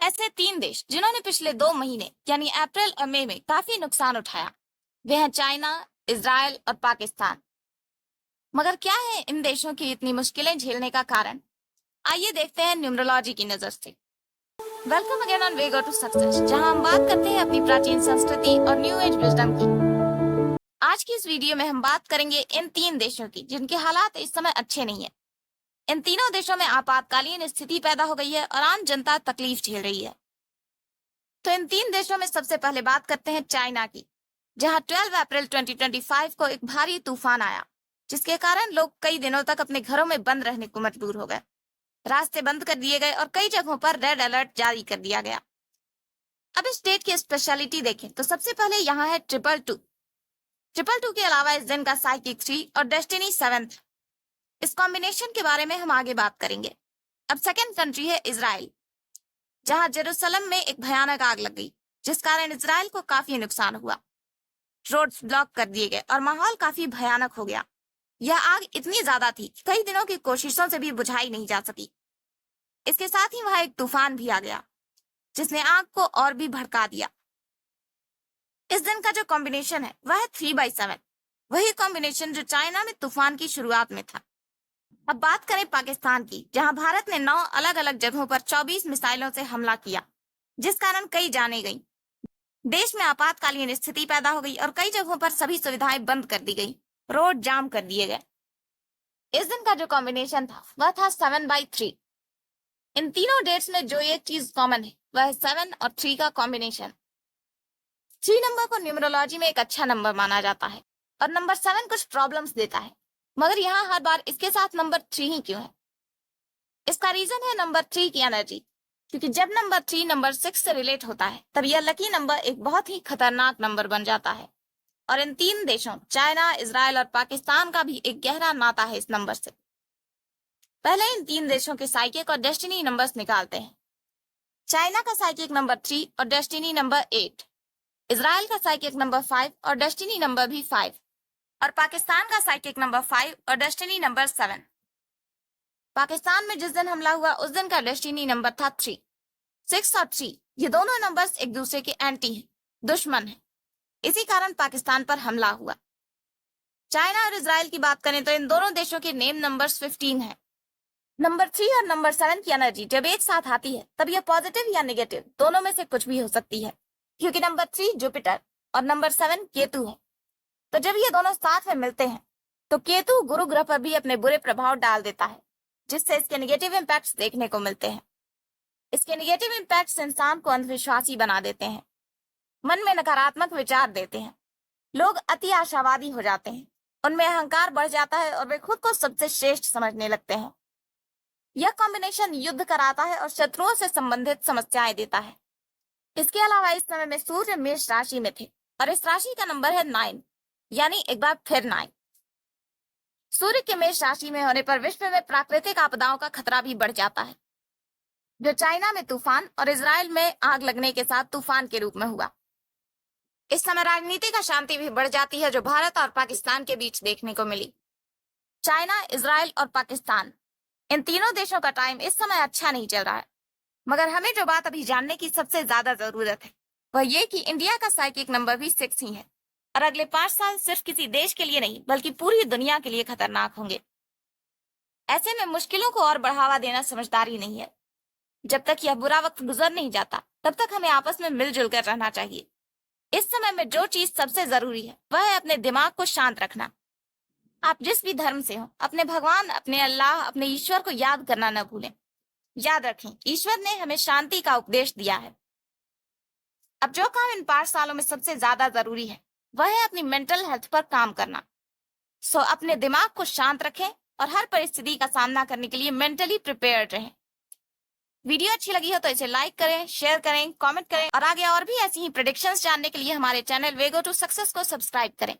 ऐसे 3 देश जिन्होंने पिछले 2 महीने यानी अप्रैल और मई में काफी नुकसान उठाया, वे हैं चाइना, इजराइल और पाकिस्तान। मगर क्या है इन देशों की इतनी मुश्किलें झेलने का कारण? आइए देखते हैं न्यूमरोलॉजी की नजर से। Welcome again on way go to success, जहां हम बात करते हैं अपनी प्राचीन संस्कृति और न्यू एज विजडम की। आज की इस वीडियो में हम बात करेंगे इन 3 देशों की जिनके हालात इस समय अच्छे नहीं है। इन तीनों देशों में आपातकालीन स्थिति पैदा हो गई है और आम जनता तकलीफ झेल रही है। तो इन 3 देशों में सबसे पहले बात करते हैं चाइना की, जहां 12 अप्रैल 2025 को एक भारी तूफान आया, जिसके कारण लोग कई दिनों तक अपने घरों में बंद रहने को मजबूर हो गए। रास्ते बंद कर दिए गए और कई जगहों पर रेड अलर्ट जारी कर दिया गया। अब इस स्टेट की स्पेशलिटी देखें तो सबसे पहले यहाँ है 222। 222 के अलावा इस दिन का साइकिक 3 और डेस्टिनी 7। इस कॉम्बिनेशन के बारे में हम आगे बात करेंगे। अब सेकेंड कंट्री है इजराइल, जहां जेरूसलम में एक भयानक आग लग गई, जिस कारण इजराइल को काफी नुकसान हुआ। रोड्स ब्लॉक कर दिए गए और माहौल काफी भयानक हो गया। यह आग इतनी ज्यादा थी कि कई दिनों की कोशिशों से भी बुझाई नहीं जा सकी। इसके साथ ही वहां एक तूफान भी आ गया, जिसने आग को और भी भड़का दिया। इस दिन का जो कॉम्बिनेशन है वह है 3/7, वही कॉम्बिनेशन जो चाइना में तूफान की शुरुआत में था। अब बात करें पाकिस्तान की, जहां भारत ने 9 अलग अलग जगहों पर 24 मिसाइलों से हमला किया, जिस कारण कई जानें गईं। देश में आपातकालीन स्थिति पैदा हो गई और कई जगहों पर सभी सुविधाएं बंद कर दी गई, रोड जाम कर दिए गए। इस दिन का जो कॉम्बिनेशन था वह था 7/3। इन तीनों डेट्स में जो एक चीज कॉमन है वह है 7 और 3 का कॉम्बिनेशन। 3 नंबर को न्यूमरोलॉजी में एक अच्छा नंबर माना जाता है और नंबर 7 कुछ प्रॉब्लम्स देता है, मगर यहाँ हर बार इसके साथ नंबर 3 ही क्यों है? इसका रीजन है नंबर 3 की एनर्जी, क्योंकि जब नंबर 3 नंबर 6 से रिलेट होता है तब यह लकी नंबर एक बहुत ही खतरनाक नंबर बन जाता है। और इन 3 देशों चाइना, इजराइल और पाकिस्तान का भी एक गहरा नाता है इस नंबर से। पहले इन 3 देशों के साइकिक और डेस्टिनी नंबर्स निकालते हैं। चाइना का साइकिक नंबर 3 और डेस्टिनी नंबर 8, इजराइल का साइकिक नंबर 5 और डेस्टिनी नंबर भी 5, और पाकिस्तान का साइकिक नंबर 5 और डेस्टिनी नंबर 7। पाकिस्तान में जिस दिन हमला हुआ उस दिन का डेस्टिनी नंबर था 3। 6 और 3 ये दोनों नंबर्स एक दूसरे के एंटी हैं, दुश्मन हैं। इसी कारण पाकिस्तान पर हमला हुआ। चाइना और इजराइल की बात करें तो इन दोनों देशों के नेम नंबर्स 15 हैं। नंबर 3 और नंबर 7 की एनर्जी जब एक साथ आती है तब यह पॉजिटिव या नेगेटिव दोनों में से कुछ भी हो सकती है, क्योंकि नंबर 3 जुपिटर और नंबर 7 केतु है। तो जब ये दोनों साथ में मिलते हैं तो केतु गुरु ग्रह पर भी अपने बुरे प्रभाव डाल देता है, जिससे इसके नेगेटिव इम्पैक्ट्स देखने को मिलते हैं। इसके नेगेटिव इम्पैक्ट्स इंसान को अंधविश्वासी बना देते हैं, मन में नकारात्मक विचार देते हैं, लोग अति आशावादी हो जाते हैं, उनमें अहंकार बढ़ जाता है और वे खुद को सबसे श्रेष्ठ समझने लगते हैं। यह कॉम्बिनेशन युद्ध कराता है और शत्रुओं से संबंधित समस्याएं देता है। इसके अलावा इस समय में सूर्य मेष राशि में थे और इस राशि का नंबर है 9, यानी एक बार फिर 9। सूर्य के मेष राशि में होने पर विश्व में प्राकृतिक आपदाओं का खतरा भी बढ़ जाता है, जो चाइना में तूफान और इजराइल में आग लगने के साथ तूफान के रूप में हुआ। इस समय राजनीतिक अशांति भी बढ़ जाती है, जो भारत और पाकिस्तान के बीच देखने को मिली। चाइना, इजराइल और पाकिस्तान, इन तीनों देशों का टाइम इस समय अच्छा नहीं चल रहा है। मगर हमें जो बात अभी जानने की सबसे ज्यादा जरूरत है वह ये कि इंडिया का साइकिक नंबर भी 6 ही है और अगले 5 साल सिर्फ किसी देश के लिए नहीं बल्कि पूरी दुनिया के लिए खतरनाक होंगे। ऐसे में मुश्किलों को और बढ़ावा देना समझदारी नहीं है। जब तक यह बुरा वक्त गुजर नहीं जाता तब तक हमें आपस में मिलजुल कर रहना चाहिए। इस समय में जो चीज सबसे जरूरी है वह है अपने दिमाग को शांत रखना। आप जिस भी धर्म से हो, अपने भगवान, अपने अल्लाह, अपने ईश्वर को याद करना न भूलें। याद रखें, ईश्वर ने हमें शांति का उपदेश दिया है। अब जो काम इन 5 सालों में सबसे ज्यादा जरूरी है वह है अपनी मेंटल हेल्थ पर काम करना। सो अपने दिमाग को शांत रखें और हर परिस्थिति का सामना करने के लिए मेंटली प्रिपेयर्ड रहें। वीडियो अच्छी लगी हो तो इसे लाइक करें, शेयर करें, कमेंट करें और आगे और भी ऐसी ही प्रेडिक्शंस जानने के लिए हमारे channel way go to success को सब्सक्राइब करें।